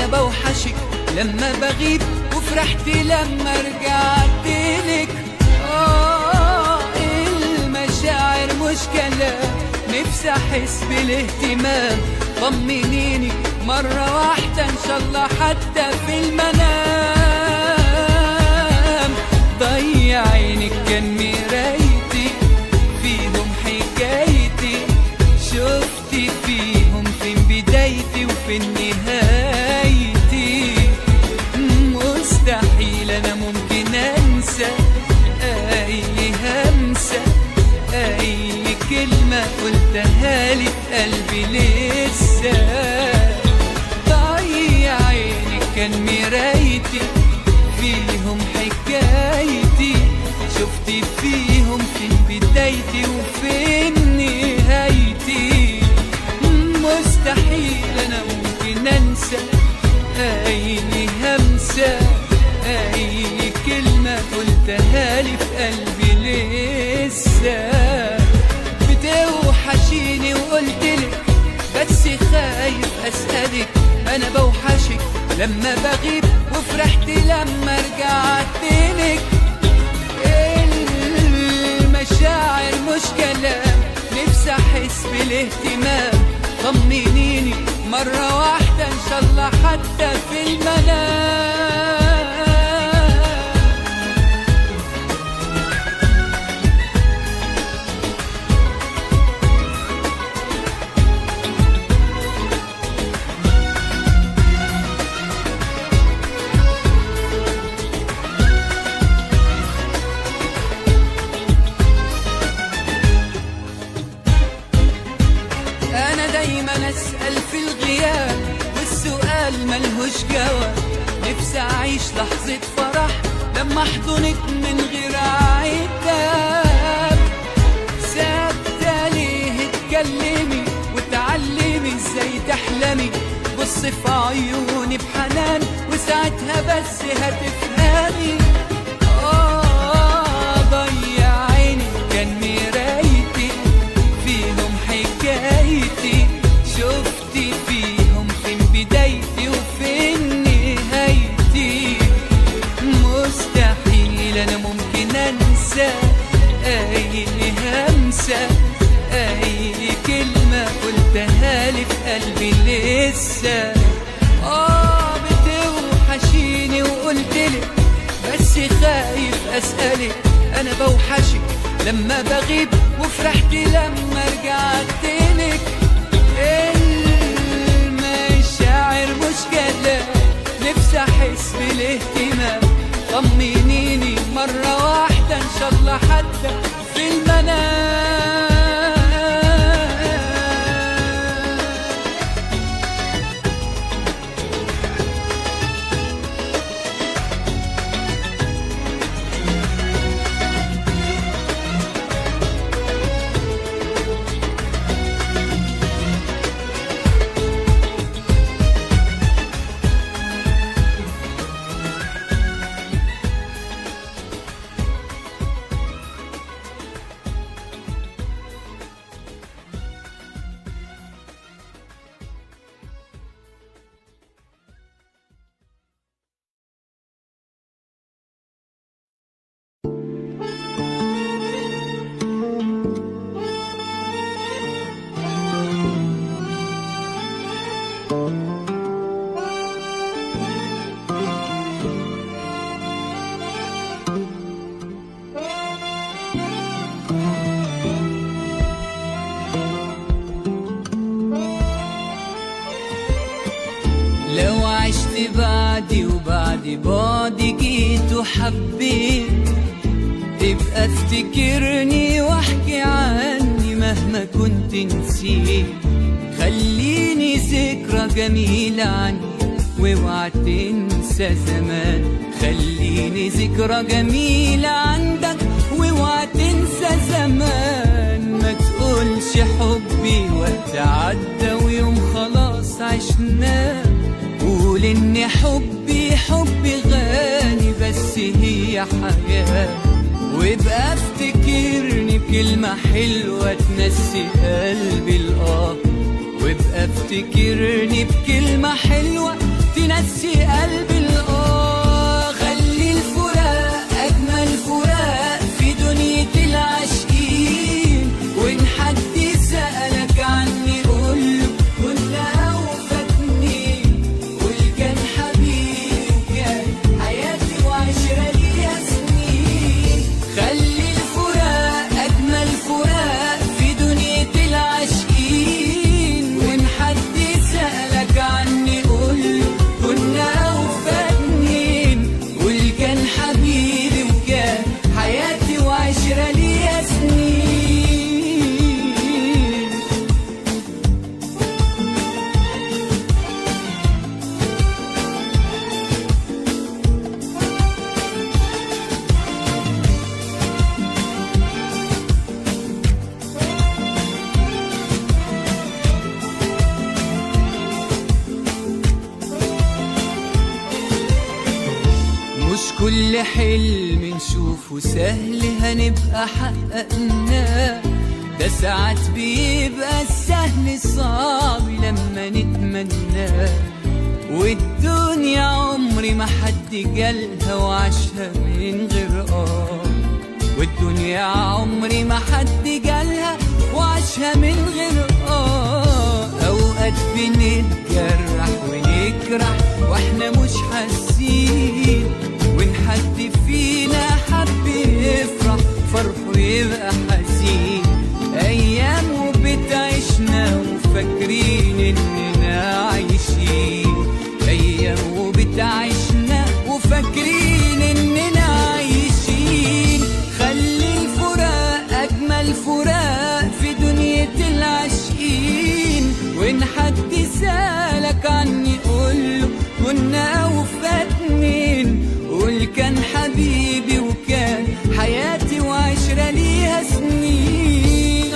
انا بوحشك لما بغيب، وفرحت لما رجعتلك. المشاعر مش كلام، نفسي احس بالاهتمام. طمنيني مرة واحدة ان شاء الله حتى في المنام. ضيع عينك كان مرايتي، فيهم حكايتي، شفتي فيهم فين بدايتي وفين نهايتي. مستحيل انا ممكن انسى اي همسة، اي كلمة قلتها لي في قلبي لسه. ضيع عينك كان مرايتي، فيهم حكايتي، شفتي فيهم فين بدايتي وفين نهايتي. مستحيل انا ممكن انسى اي همسة، اي كلمة قلتها لي في قلبي لسه. بتوحشيني وقلتلك بس خايف اسألك، انا بوحشك لما بغيب، وفرحت لما رجعتلك. المشاعر مش كلام، نفسي احس بالاهتمام. طمنيني مرة واحدة ان شاء الله حتى في المنام. أنا دايما أسأل في الغياب، والسؤال ملهوش جواب. نفسي أعيش لحظة فرح لما أحضنك من غير عتاب. ثابتة ليه اتكلمي وتعلمي ازاي تحلمي، بصي في عيوني بحنان وساعتها بس هتفهمي. ضيع عيني كان مرايتي، فيهم حكايتي، شفتي فيهم فين بدايتي وفين نهايتي. مستحيل انا ممكن انسى اي همسة، اي كلمة قلتها لي في قلبي لسه. بتوحشيني وقلتلك بس خايف اسألك، انا بوحشك لما بغيب، وفرحت لما رجعتلك. المشاعر مش كلام، نفسي احس بالاهتمام. طمنيني مرة واحدة ان شاء الله حتى في المنام. لو عشت بعدي وبعد بعدي جيت وحبيت، تبقى افتكرني واحكي عني مهما كنت نسيت. خليني ذكرى جميلة عني واوعى تنسى زمان. خليني ذكرى جميلة عندك واوعى تنسى زمان. ما تقولش حبي وقت عدى ويوم خلاص عشناه. قول ان حبي غالي بس هي حياة. وابقى افتكرني بكلمة حلوة تنسي قلبي الآه. وابقى افتكرني بكلمة حلوة تنسي قلبي خلي الفراق أجمل فراق في دنيا العاشقين، وإن حد سألك عني قوله كنت أوفى اتنين، قول كان حبيبي كان حياتي وعشرة ليها سنين. خلي الفراق أجمل فراق في دنيا العاشقين، وإن حد سألك عني قوله كنا أوفى اتنين، قول كان حبيبي وكان حياتي وعشرة ليها سنين. مش كل حلم نشوفه سهل هنبقى حققناه، ده ساعات بيبقى السهل صعب لما نتمناه. والدنيا عمري ما حد جالها وعاشها من غير والدنيا عمري ما حد جالها وعاشها من غير اوقات بنتجرح ونجرح واحنا مش حاسين، وإن حد فينا حب يفرح فرحه يبقى حزين. أيام وبتعيشنا وفاكرين إننا عايشين، أيام وبتعيشنا وفاكرين إننا عايشين. خلي الفراق أجمل فراق في دنيا العاشقين، وإن حد سألك عني قوله كنا أوفى اتنين، قول كان حبيبي وكان حياتي وعشرة ليها سنين.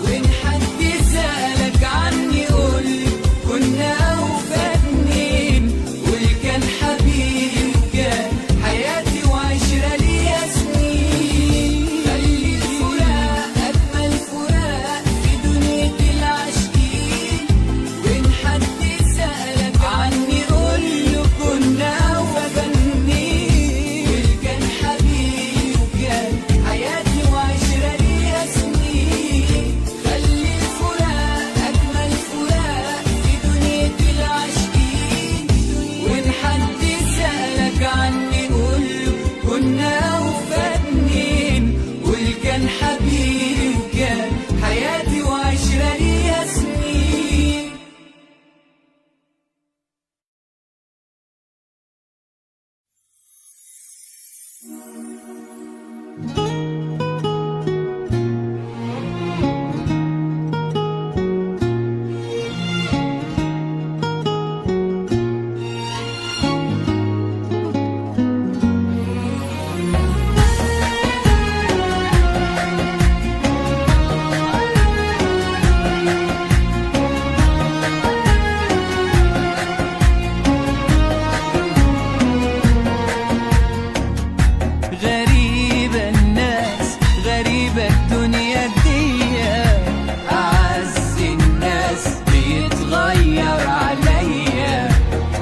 وإن حد سألك عني قوله كنا أوفى اتنين، قول كان حبيبي وكان حياتي وعشرة ليها سنين. خلي الفراق أجمل فراق في دنيا العاشقين، وإن حد سألك عني قوله كنا أوفى اتنين، قول كان حبيبي وكان حياتي وعشرة ليها سنين. خلي الفراق أجمل فراق في دنيا العاشقين، وإن حد سألك عني قوله كنا أوفى اتنين، قول كان حبيبي وكان حياتي وعشرة ليها سنين. غريبة الناس غريبة الدنيا دي، أعز الناس بيتغير عليا.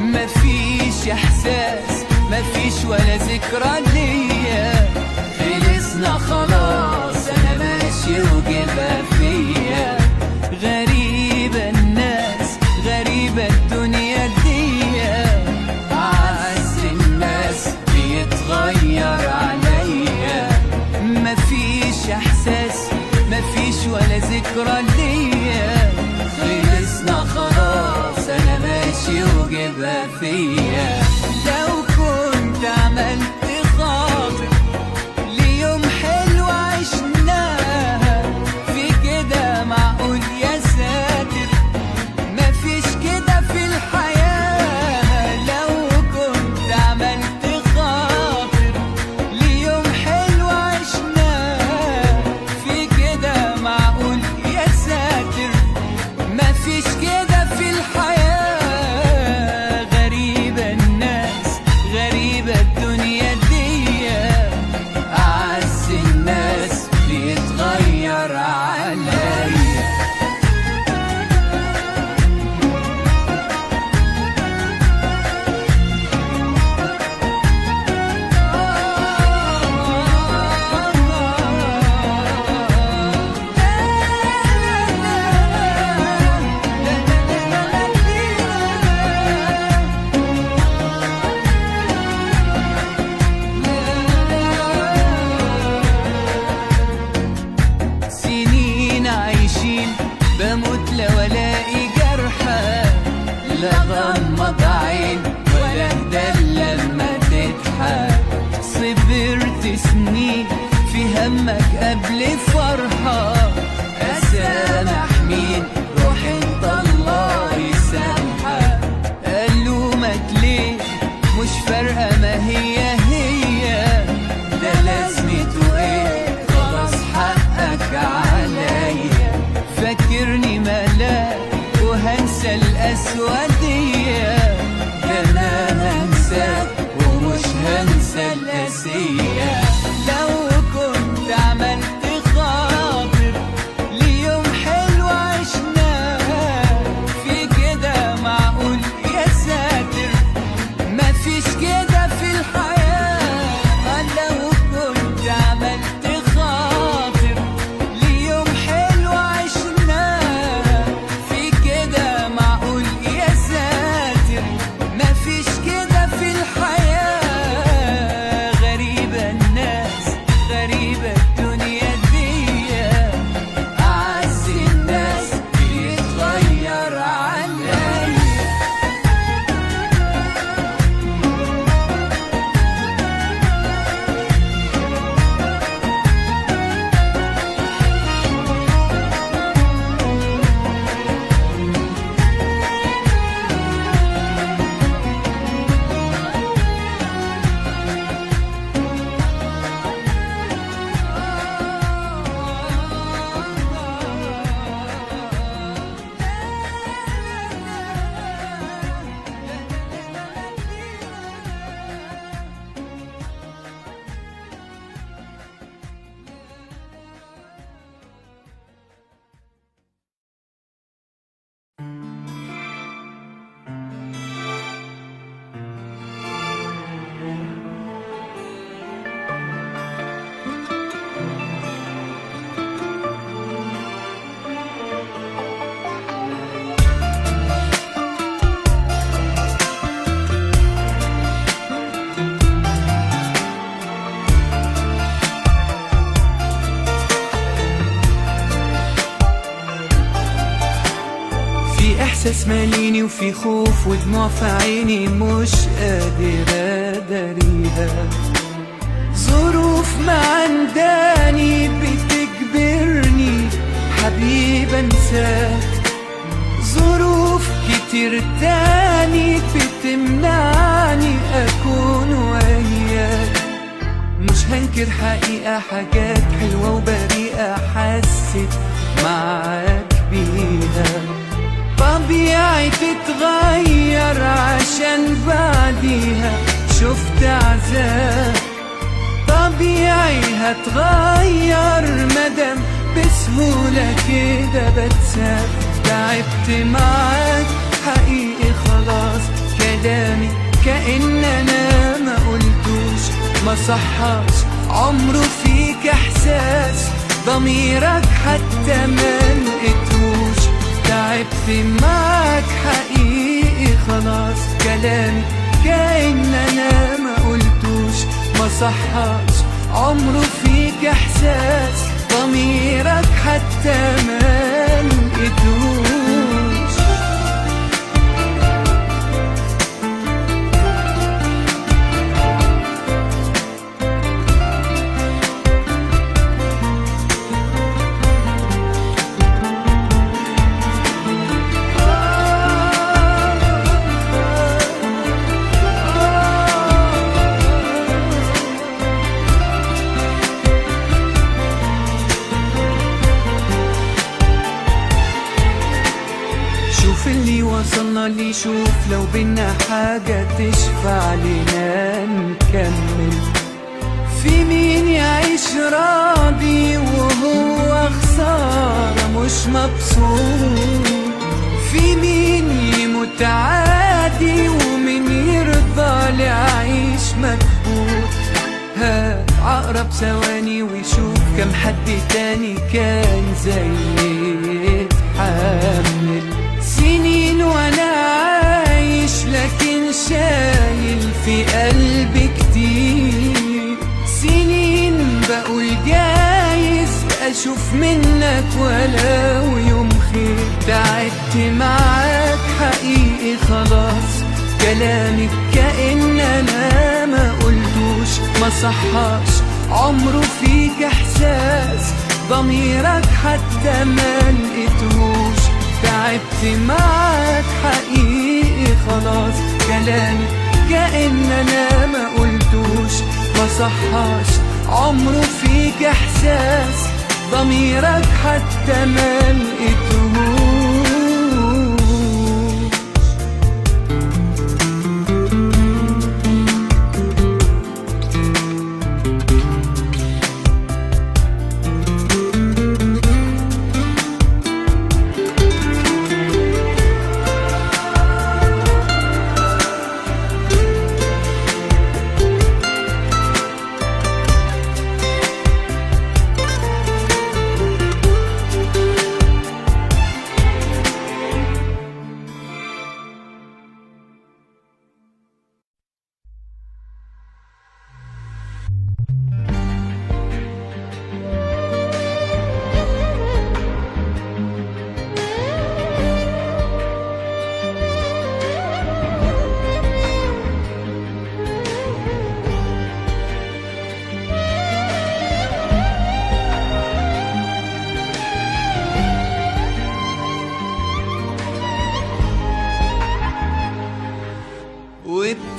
مفيش إحساس مفيش ولا ذكرى ليا، خلصنا خلاص أنا ماشي وجبها فيا. غريبة الناس غريبة الدنيا دي، أعز الناس بيتغير عليا. مفيش إحساس مفيش ولا ذكرى ليا، خلصنا خلاص أنا ماشي وجبها فيا. لو كنت عملت خاطر ليوم حلو عشناها، في كده معقول يا ساتر مفيش كده في الحياة. لو كنت عملت خاطر ليوم حلو عشناها، في كده معقول يا ساتر مفيش كده في الحياة. غريبة فاكرني ملاك وهنسى الأسودية، ده أنا هنساك ومش هنسى القاسية. لو كنت عملت خاطر ليوم حلو عشناه، في كده معقول يا ساتر مفيش كده في الحياة. لو كنت عملت خاطر ليوم حلو عشناه، في كده معقول يا ساتر مفيش كده في الحياة. غريبة الناس غريبة الدنيا دي، أعز الناس بيتغير عليا. إحساس ماليني وفي خوف ودموع في عيني مش قادر أداريها. ظروف معنداني بتجبرني حبيب أنساك، ظروف كتير تاني بتمنعني أكون وياك. مش هنكر حقيقة حاجات حلوة وبريئة حسيت معاك بيها. طبيعي تتغير عشان بعديها شفت عذاب، طبيعي هتغير مدام بسهولة كده بتساب. تعبت معاك حقيقي خلاص، كلامي كأن أنا ما قلتوش، ما صحاش عمره فيك إحساس، ضميرك حتى ما لقيتوش. تعبت معاك حقيقي خلاص، كلامي كأن أنا ما قلتوش، ما صحاش عمره فيك إحساس، ضميرك حتى ما لقيتوش. شوف اللي وصلنا ليه، شوف لو بينا حاجة تشفع لنا نكمل. في مين يعيش راضي وهو خسارة مش مبسوط؟ في مين يموت عادي ومين يرضى لعيش مكبوت؟ هات عقرب ثواني ويشوف كم حد تاني كان زي يتحمل. سنين وانا عايش لكن شايل في قلبي كتير، سنين بقول جايز اشوف منك ولو يوم خير. تعبت معاك حقيقي خلاص، كلامك كأن انا ما قلتوش، ما صحاش عمره فيك احساس، ضميرك حتى ما لقيتهوش. تعبت معاك حقيقي خلاص، كلامي كأن انا ما قلتوش، ما صحاش عمره فيك احساس، ضميرك حتى ما لقيتهوش.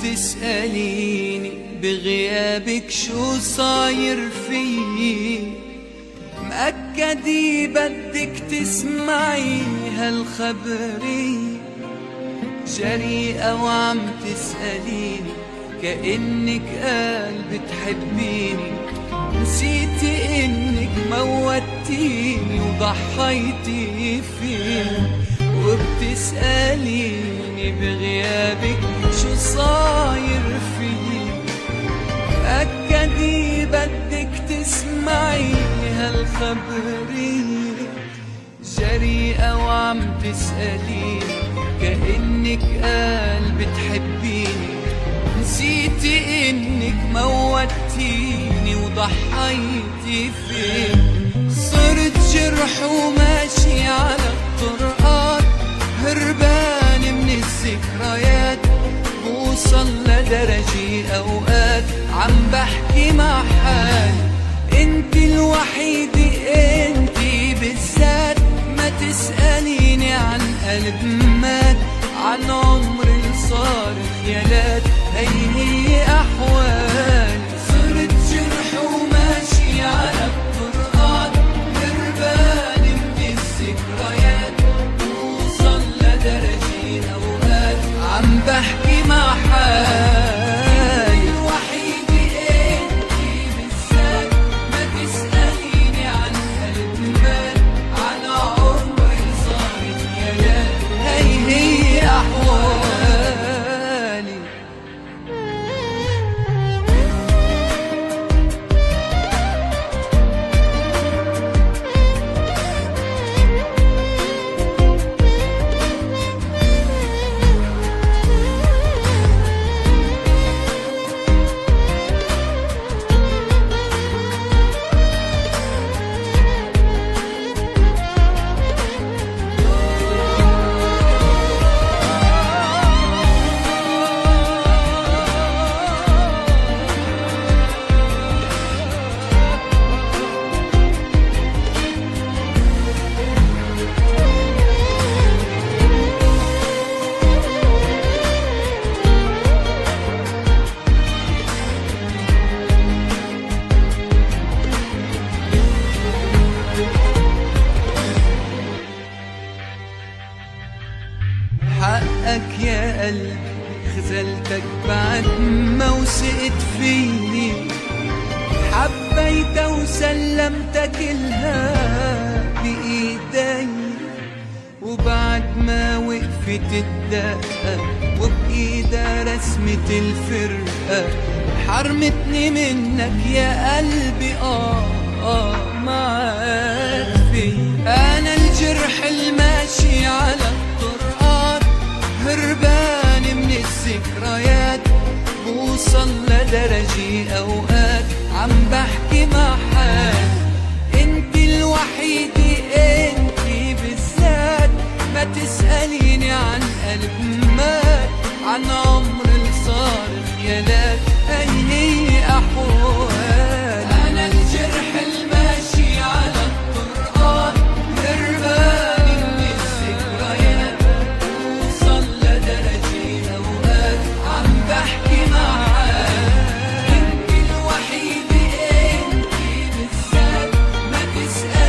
وبتسأليني بغيابك شو صاير فيي، مأكدي بدك تسمعي هالخبرية. جريئة وعم تسأليني كأنك قال بتحبيني، نسيتي انك موتيني وضحيتي فيني. وبتسأليني بغيابك شو صاير فيي، أكدي بدك تسمعي هالخبرية. جريئة وعم تسأليني كأنك قال بتحبيني، نسيتي انك موتيني وضحيتي فيني. صرت جرح وماشي على الطرقات، هربان من الذكريات، بوصل لدرجة أوقات عم بحكي مع حالي. انتي الوحيدة انتي بالذات، ما تسأليني عن قلب مات، عن عمر صار خيالات، هي أحوالي. صرت جرح وماشي على الطرقات، هربان من الذكريات، بوصل لدرجة أوقات عم بحكي مع حالي. الوحيدة انتي بالذات، ما تسأليني عن قلب مات، عن عمر صار خيالات، هي أحوالي. حقك يا قلبي خذلتك بعد ما وثقت فيني، حبيت وسلمتك كلها بإيدي. وبعد ما وقفت الدقة وبإيدها رسمة الفرقة، حرمتني منك يا قلبي ما عاد في. أنا الجرح الماشي على الطرقات، هربان من الذكريات، بوصل لدرجة أوقات عم بحكي مع حالي. انتي الوحيدة انتي بالذات، ما تسأليني عن قلب مات، عن عمر صار خيالات، هي أحوال. أنا الجرح الماشي على الطرقات، هربان من الذكريات، وصل لدرجة أوقات عم بحكي مع حالي. انتي الوحيدة انتي بالذات، ما تسأليني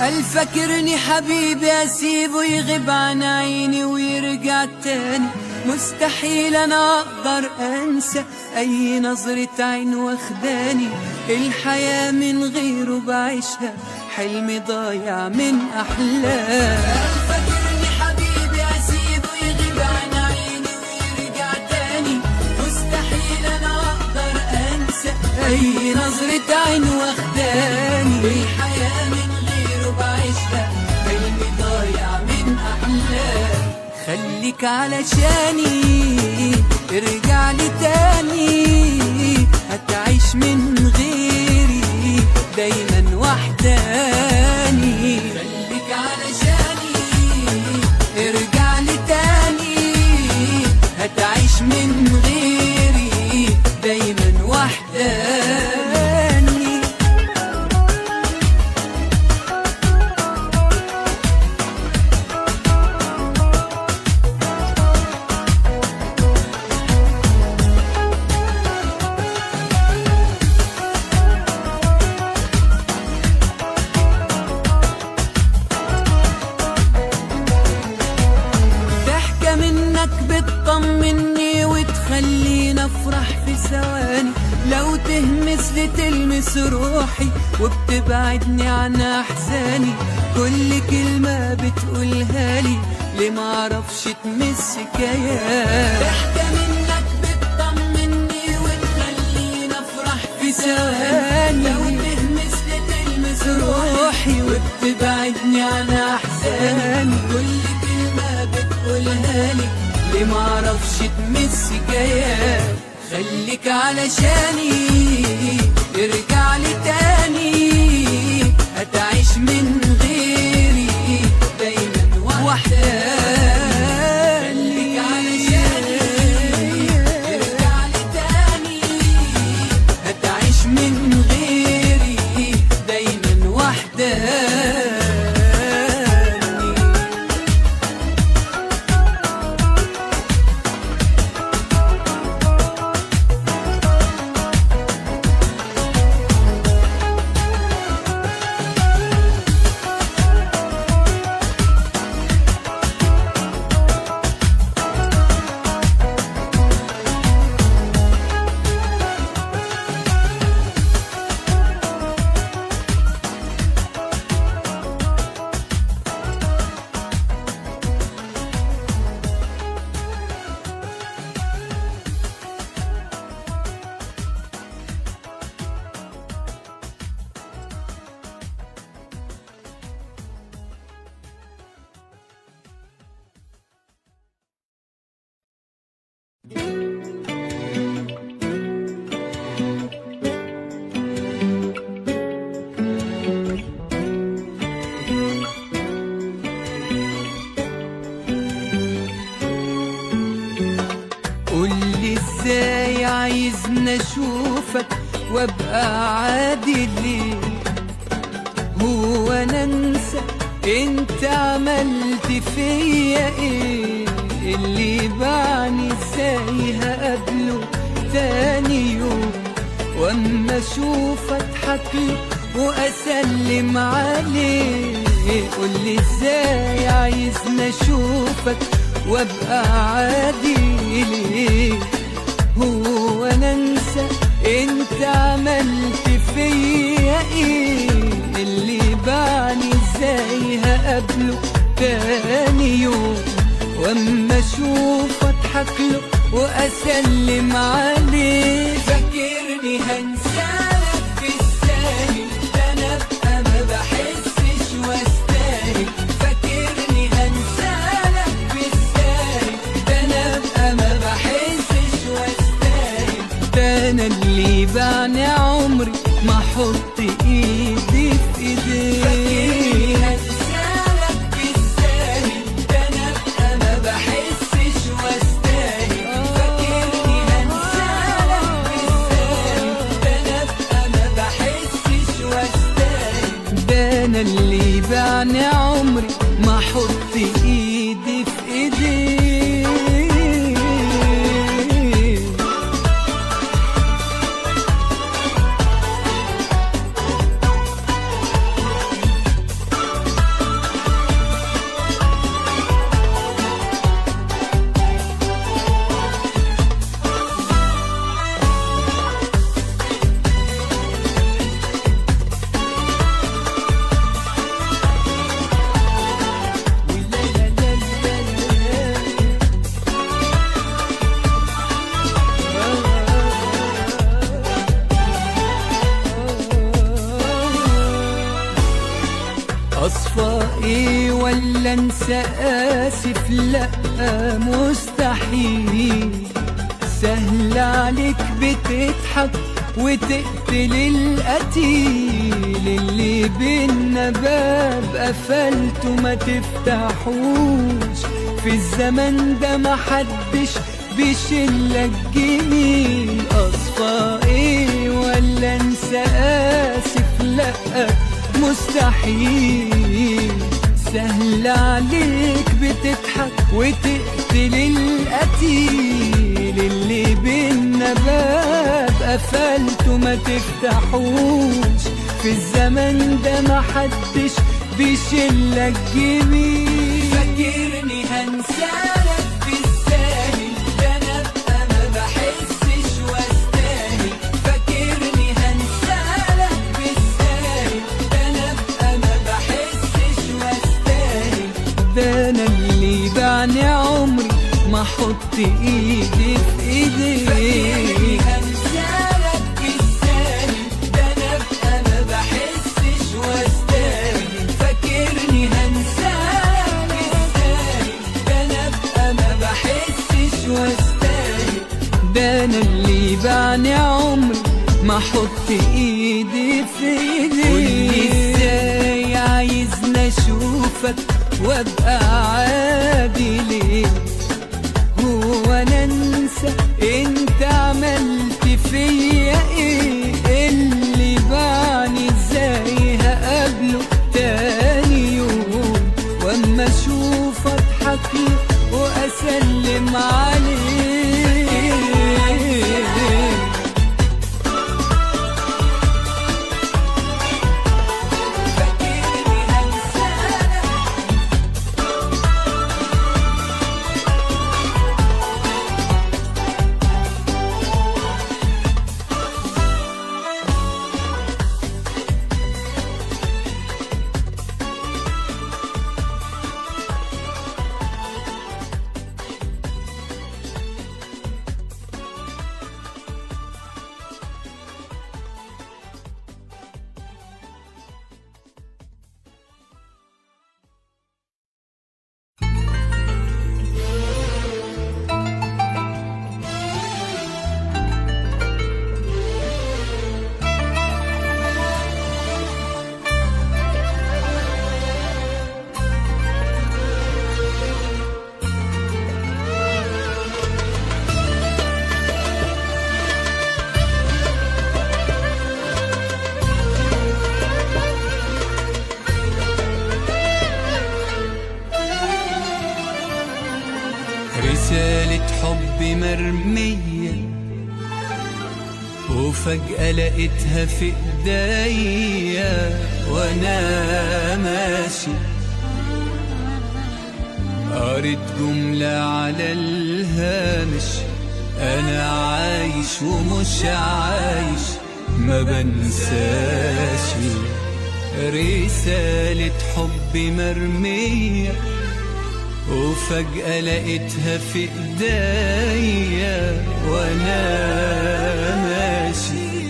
قال فاكرني حبيبي اسيبه يغيب عن عيني ويرجع تاني، مستحيل انا اقدر انسى اي نظرة عين واخداني، الحياة من غيره بعيشها حلمي ضايع من احلام. قال فاكرني حبيبي اسيبه يغيب عن عيني ويرجع تاني، مستحيل انا اقدر انسى اي نظرة عين واخداني، الحياة من غيره بعيشها حلمي ضايع من احلام. خليك علشاني ارجع لي تاني، هتعيش من غيري دايما وحداني. خليك علشاني ارجع لي تاني، هتعيش من غيري دايما وحداني. بتطمني وتخليني افرح في ثواني، لو تهمس لي تلمس روحي وبتبعدني عن احزاني، كل كلمة بتقولها لي ليه معرفش تمس كيان. ضحكة منك بتطمني وتخليني افرح في ثواني، لو تهمس لي تلمس روحي وبتبعدني عن احزاني، كل كلمة بتقولها لي ليه معرفش تمس كيان. خليك علشاني ارجع لي تاني، هتعيش من غيري دايما وحداني. خليك علشاني ارجع لي تاني، هتعيش من غيري دايما وحداني. قولي ازاي عايزني اشوفك وابقى عادي ليه، هو انا انسى انت عملت فيا ايه، اللي باعني ازاي هقابله تاني يوم، واما اشوف اضحكله واسلم عليه. قولي ازاي عايزني اشوفك وابقى عادي ليه، هو انا انسى انت عملت فيا ايه، اللي باعني ازاي هقابله تاني يوم، واما اشوف اضحكله واسلم عليه. فاكرني هنسالك في الثاني، ده انا ابقى ما بحسش واستاهل. فاكرني هنسالك في الثاني، ده انا ابقى ما بحسش واستاهل، ده انا اللي باعني عمري ما احط ايدي في ايديك. فاكرني هنسالك في الثاني، ده انا ابقى ما بحسش واستاهل. فاكرني هنسالك في الثاني، ده انا ابقى ما بحسش واستاهل، ده انا اللي باعني عمري ما احط ايدي في ايديك. ايه ولا انسى اسف؟ لا مستحيل. سهل عليك بتضحك وتقتل القتيل، اللي بينا باب قفلته ما تفتحوش، في الزمن ده محدش بيشلك جميل. اصفى ايه ولا انسى اسف؟ لا مستحيل. سهل عليك بتضحك وتقتل القتيل، اللي بينا باب قفلته ما تفتحوش، في الزمن ده محدش بيشلك جميل. فاكرني هنسالك بالساهل؟ ده انا ابقى ما بحسش واستاهل. فاكرني هنسالك بالساهل؟ ده انا ابقى ما بحسش واستاهل. ده انا اللي بعني عمري ما احط ايدي في ايديك. فاكرني هنسالك بالساهل؟ ده انا ابقى ما بحسش واستاهل. فاكرني هنسالك بالساهل؟ ده انا ابقى ما بحسش واستاهل. ده انا اللي بعني عمري ما احط ايدي في ايديك. قولي ازاي عايزني اشوفك وابقى عادي ليه؟ هو انا انسى انت عملت فيا ايه؟ اللي بعني ازاي هقابله تاني يوم، واما اشوف اضحكله واسلم عليه. رسالة حب مرمية وفجأة لقيتها في ايديا وانا ماشي، قريت جملة على الهامش: انا عايش ومش عايش ما بنساش. رسالة حب مرمية وفجأة لقيتها في ايديا وانا ماشي،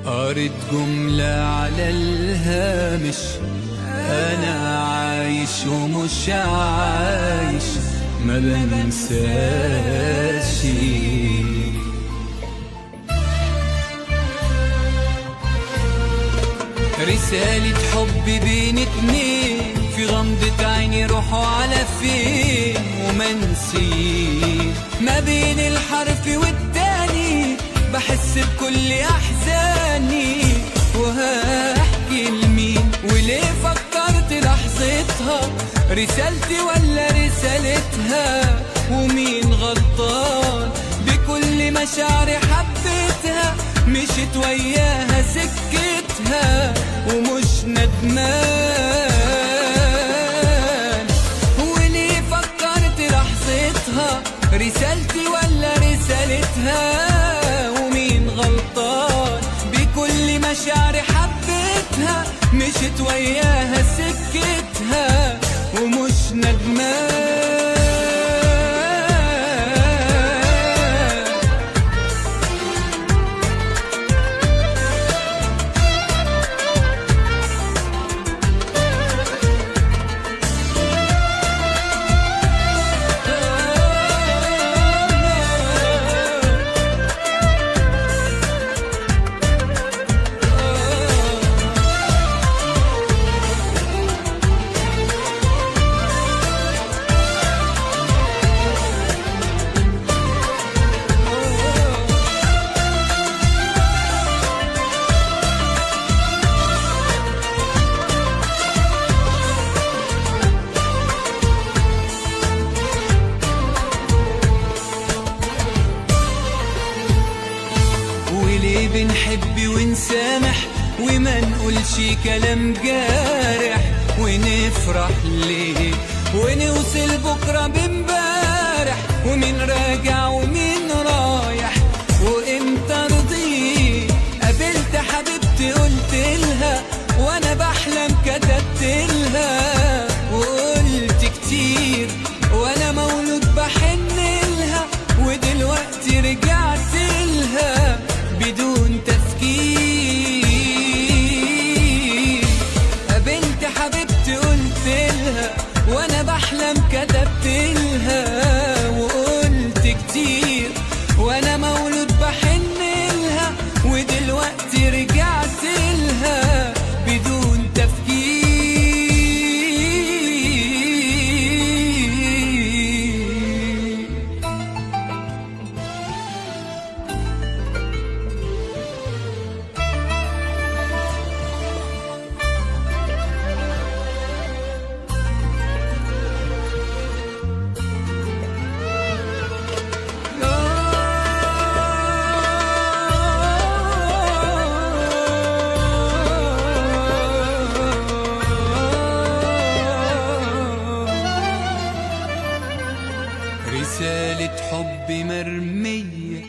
قريت جملة على الهامش: انا عايش ومش عايش ما بنساش. رسالة حب بين اتنين في غمضة عيني روحوا على فين ومنسي، ما بين الحرف والتاني بحس بكل احزاني. وهحكي لمين وليه فكرت لحظتها رسالتي ولا رسالتها؟ ومين غلطان بكل مشاعري حبيتها؟ مشيت وياها سكتها ومش ندمان. وليه فكرت لحظتها رسالتي ولا رسالتها؟ ومين غلطان بكل مشاعري حبيتها؟ مشيت وياها سكتها ومش ندمان. نسامح وما نقولش كلام جارح، ونفرح ليه ونوصل بكرة بمبارح، ومين راجع ومين رايح وامتى رضيت. قابلت حبيبتي قلت لها وانا بحلم كتبت لها، وقلت كتير وانا مولود بحن لها، ودلوقتي رجعت لها بدون تفكير. قابلت حبيبتي قلت لها وانا بحلم كتبت لها، وقلت كتير وانا مولود بحن لها، ودلوقتي رجعت لها بدون تفكير. رسالة حب مرمية.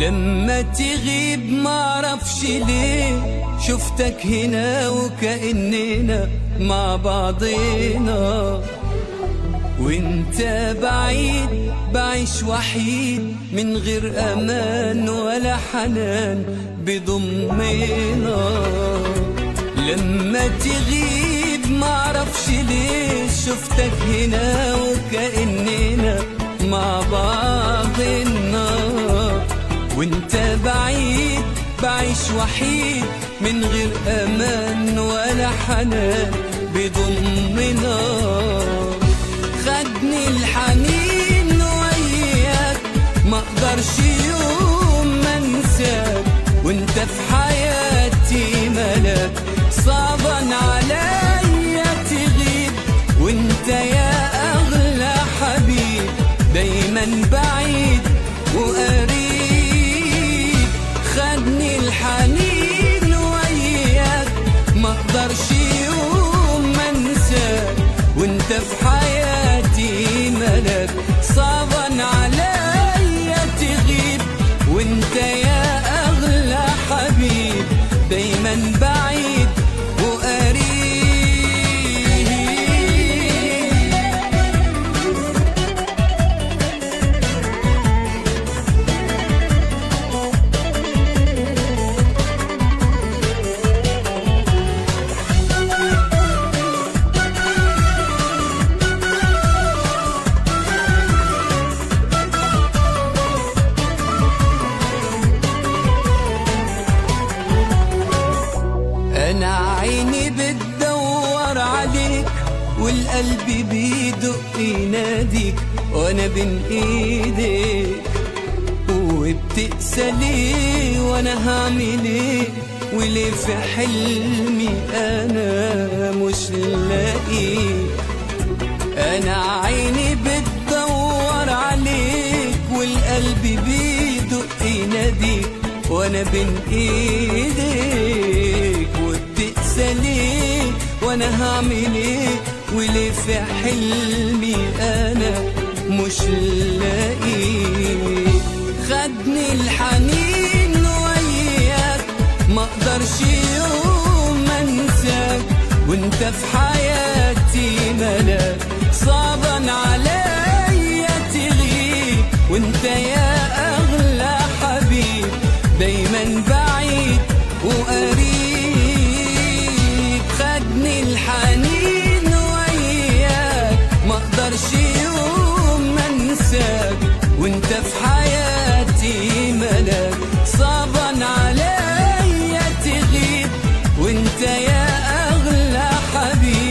لما تغيب معرفش ليه شفتك هنا وكأننا مع بعضنا، وانت بعيد بعيش وحيد من غير امان ولا حنان بضمنا. لما تغيب معرفش ليه شفتك هنا وكأننا مع بعضنا، وانت بعيد بعيش وحيد من غير امان ولا حنان بضمنا. خدني الحنين وياك ما اقدرش يوم ما انساك، وانت في حياتي ملاك صعبا عليا تغيب، وانت يا اغلى حبيب دايما بعيد وقريب. خدني الحنين وياك ما اقدرش يوم ما انساك، وانت في حياتي ملاك صعبا عليا تغيب، وانت يا اغلى حبيب دايما بعيد وقريب. أنا عيني بتدور عليك والقلب بيدق يناديك، وأنا بين إيديك وبتقسى ليه وأنا هعمل إيه، وليه في حلمي أنا مش لاقيك. أنا عيني بتدور عليك والقلب بيدق يناديك، وأنا بين إيديك وبتقسى ليه وأنا هعمل إيه، وليه في حلمي أنا مش لاقيك. خدني الحنين وياك ما اقدرش يوم ما انساك، وانت في حياتي ملاك صعبا عليا تغيب، وانت يا اغلى حبيب دايما بعيد وقريب. خدني الحنين وياك ما اقدرش يوم ما انساك، وانت في حياتي ملاك صعبا عليا تغيب، وانت يا اغلى حبيب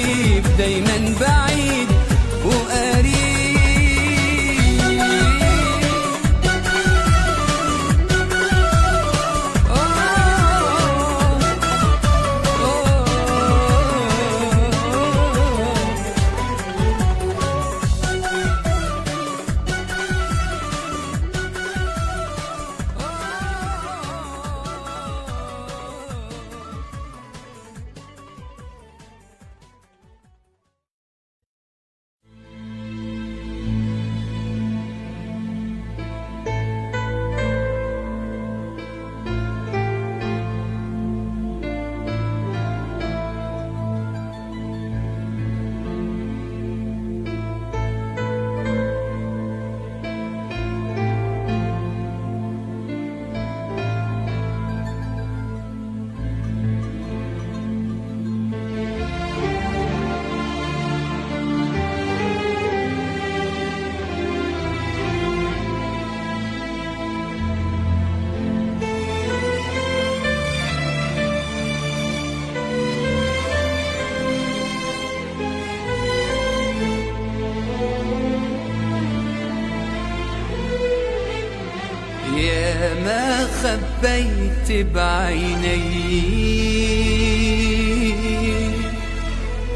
ما خبيت بعيني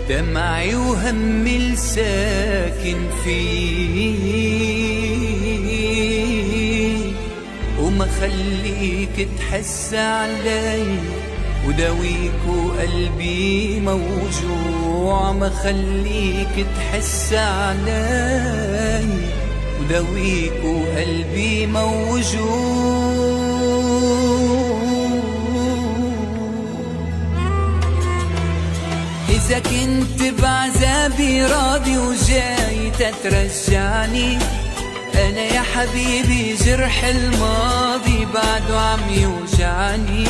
دمعي وهمي الساكن فيه، وما خليك تحس علي وداويك وقلبي موجوع، ما خليك تحس علي وداويك وقلبي موجوع. إذا كنت بعذابي راضي وجاي تترجعني، أنا يا حبيبي جرح الماضي بعده عم يوجعني،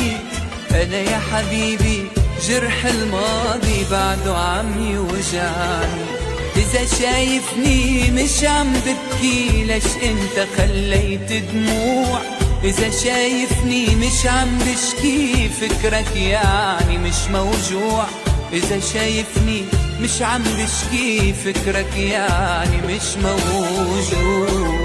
أنا يا حبيبي جرح الماضي بعده عم يوجعني. إذا شايفني مش عم ببكي ليش انت خليت دموع، إذا شايفني مش عم بشكي فكرك يعني مش موجوع، إذا شايفني مش عم بشكي فكرك يعني مش موجوع.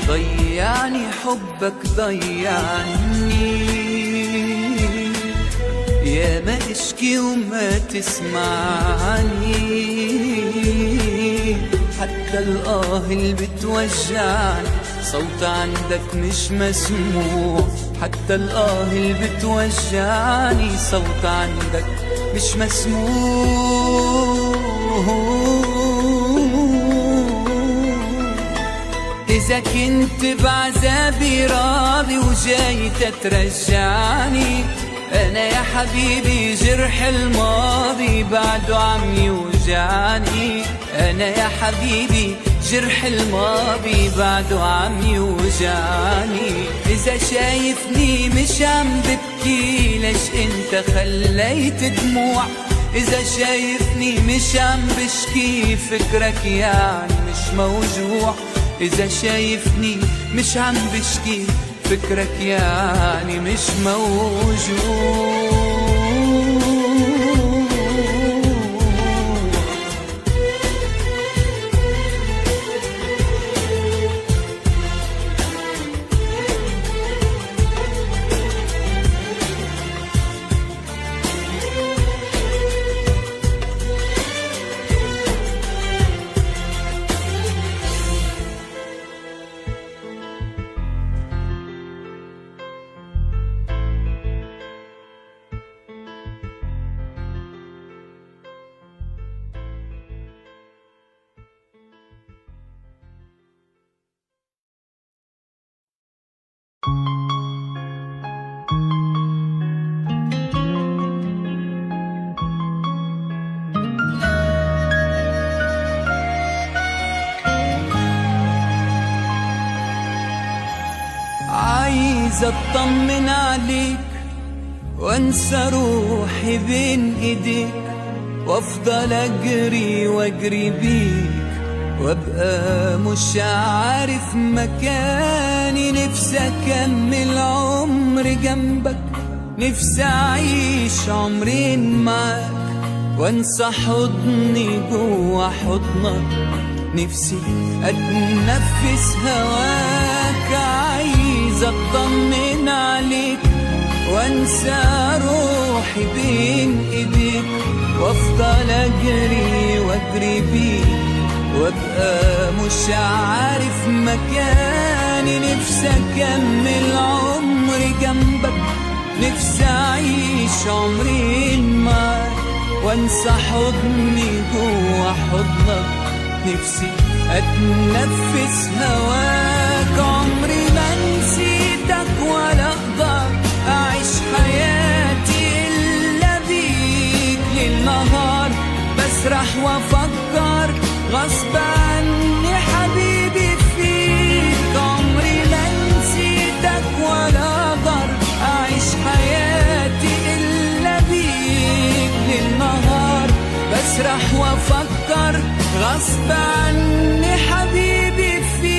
ضيعني حبك ضيعني، يا ما اشكي وما تسمعني، حتى الآه اللي بتوجعني صوت عندك مش مسموع، حتى الآه اللي بتوجعني صوت عندك مش مسموع. إذا كنت بعذابي راضي وجاي تترجعني، أنا يا حبيبي جرح الماضي بعده عم يوجعني، أنا يا حبيبي جرح الماضي بعده عم يوجعني. إذا شايفني مش عم ببكي ليش انت خليت دموع، إذا شايفني مش عم بشكي فكرك يعني مش موجوع، إذا شايفني مش عم بشكي فكرك يعني مش موجوع. عايز اطمن عليك وانسى روحي بين ايديك، وافضل اجري واجري بيك وابقى مش عارف مكاني. نفسي اكمل عمري جنبك، نفسي اعيش عمرين معاك وانسى حضني جوا حضنك، نفسي اتنفس هواك. عايز اطمن عليك وانسى روحي بين ايديك، وافضل اجري واجري بيك وابقى مش عارف مكاني. نفسي اكمل عمري جنبك، نفسي اعيش عمرين معاك وانسى حضني جوا حضنك، نفسي اتنفس هواك. عمري ما نسيتك ولا اقدر اعيش حياتي الا بيك. ليل نهار بسرح وافكر غصب عني حبيبي فيك. عمري ما نسيتك ولا اقدر اعيش حياتي الا بيك. ليل نهار بسرح وافكر غصب عني حبيبي فيك.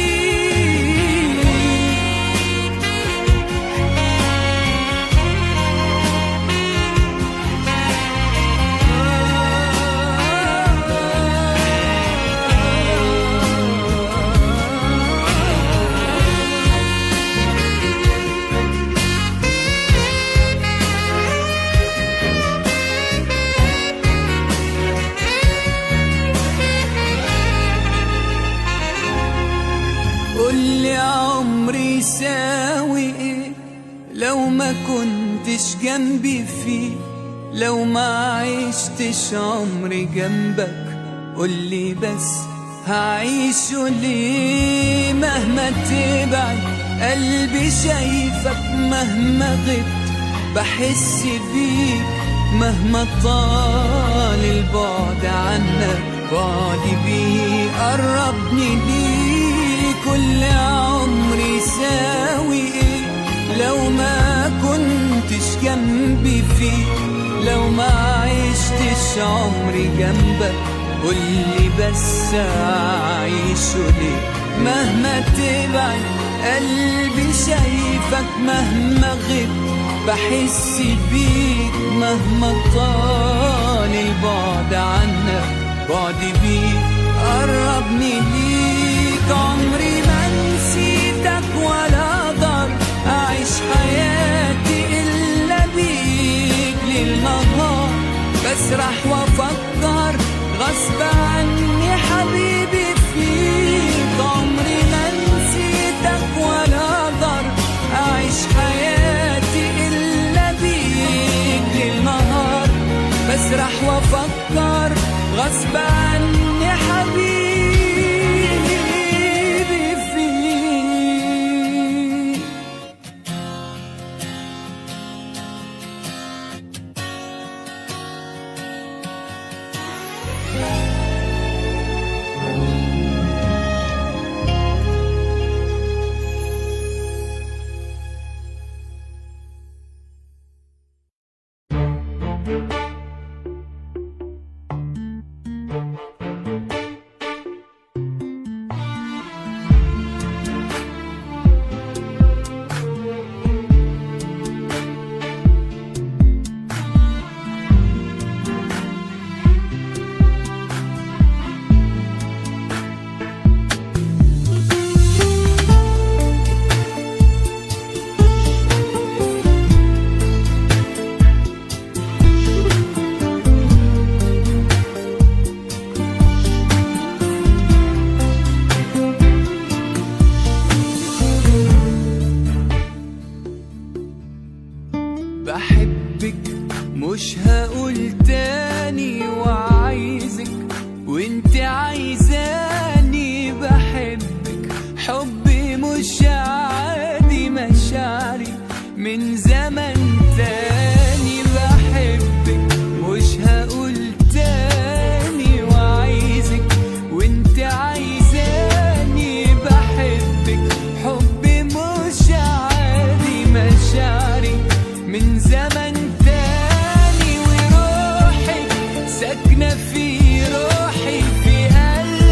قولي عمري يساوي ايه لو ما كنتش جنبي فيه، لو ما عشتش عمري جنبك. قولي بس هعيشه ليه؟ مهما تبعد قلبي شايفك، مهما غبت بحس بيك، مهما طال البعد عنك بعدي بيه قربني ليك. كل عمري يساوي ايه لو ما كنتش جنبي فيه، لو ما عشتش عمري جنبك. قولي بس اعيشه ليه؟ مهما تبعد قلبي شايفك، مهما غبت بحس بيك، مهما طال البعد عنك بعدي بيك قربني ليك. عمري ما نسيتك ولا اقدر اعيش حياتي الا بيك. ليل نهار بسرح وافكر غصب عني حبيبي فيك. عمري ما نسيتك ولا اقدر اعيش حياتي الا بيك. ليل نهار بسرح وافكر غصب عني حبيبي فيك. بحبك مش هقول تاني، وعايزك وانت عايزاني. بحبك حبي مش عادي، مشاعري من زمن تاني. بحبك مش هقول تاني، وعايزك وانت عايزاني. بحبك حبي مش عادي، مشاعري من زمن تاني. وروحي ساكنة في روحي، في قلبي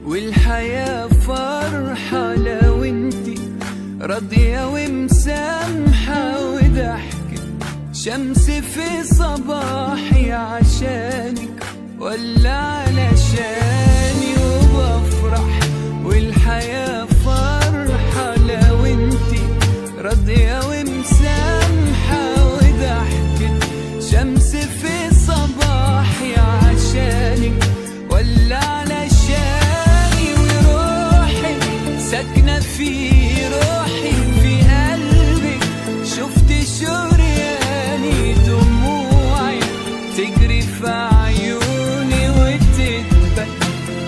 والحياة فرحة لو انتي راضية ومسامحة، وضحكة شمس في صباحي عشانك ولا علشاني، وبفرح والحياة فرحة لو انتي راضية ومسامحة، وضحكة شمس في صباحي عشانك ولا علشاني، وروحي ساكنة في روحي في قلبك، شفت شرياني دموعي تجري في عيوني وتدبل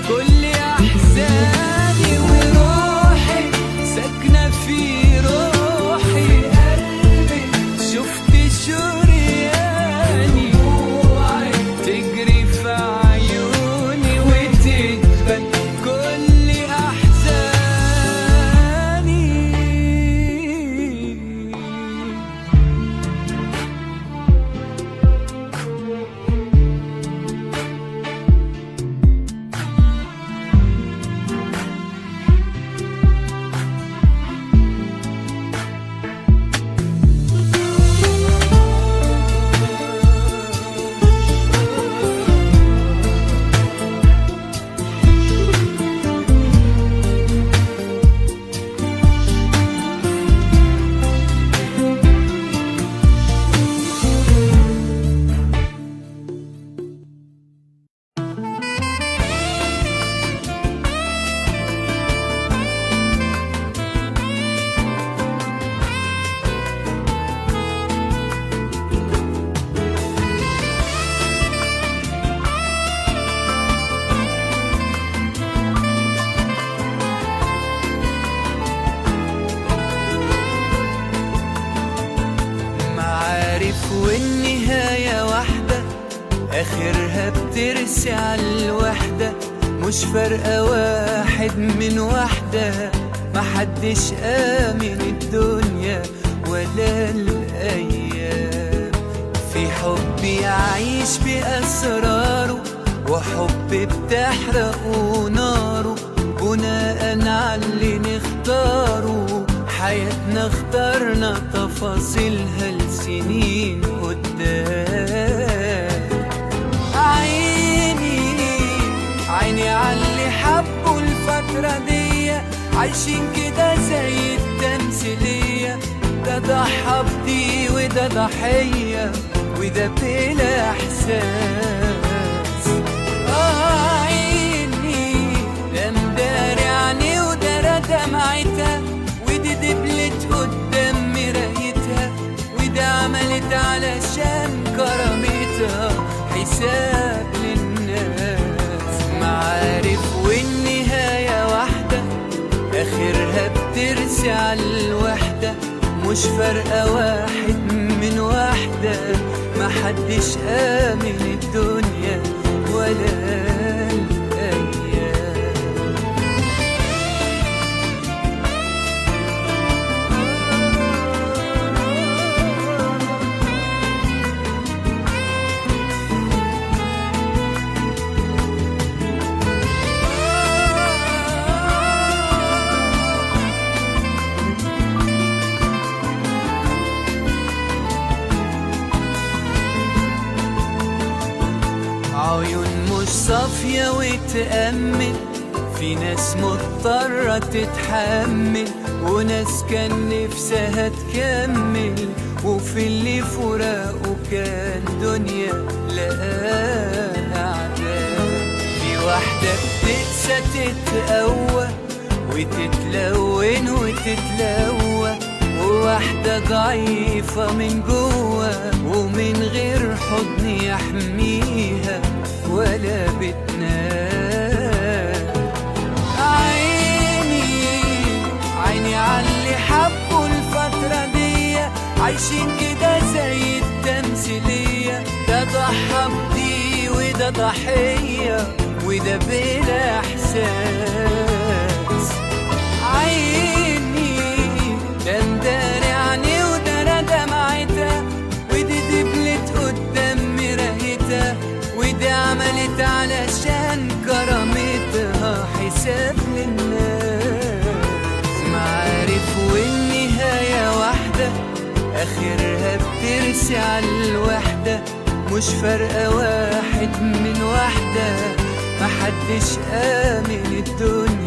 كل أحزاني، وروحي ساكنة في روحي قلبك، شفت شرياني دموعي تجري في عيوني وتدبل كل أحزاني. والنهاية واحدة آخرها بترسي عالوحدة، مش فارقة واحد من واحدة، محدش آمن الدنيا ولا الأيام، في حب يعيش بأسراره وحب بتحرقه ناره، بناء على اللي نختاره، حياتنا اخترنا تفاصيلها لسنين قدام. عيني عاللي حبوا الفترة دي، عايشين كده زي التمثيلية، ده ضحى بدي وده ضحية وده بلا احساس. عيني ده مداري عني ودار دمعتها، ودي دبلت قدام مرايتها، وده عملت علشان كرامتها حساب للناس، معارف والنهاية واحدة آخرها بترسي عالوحدة، مش فارقة واحد من واحدة، محدش آمن الدنيا ولا الأيام. عيون مش صافية وتأمل، في ناس مضطرة تتحمل، وناس كان نفسها تكمل، وفي اللي فراقه كان دنيا لقاها عذاب، في واحدة بتقسى تتقوى وتتلون وتتلوى، وواحدة ضعيفة من جوه ومن غير حضن يحميها ولا بتنام. عيني عاللي حبوا الفترة دي، عايشين كده زي التمثيلية، ده ضحى بدي وده ضحية وده بلا احساس. عيني ده مداري عني ودار دمعتها، ودي دبلت قدام مرايتها، ودي عملت علشان كرامتها حساب تتساب للناس. معارف والنهاية واحدة، آخرها بترسي على الوحدة. مش فارقة واحد من واحدة، محدش آمن الدنيا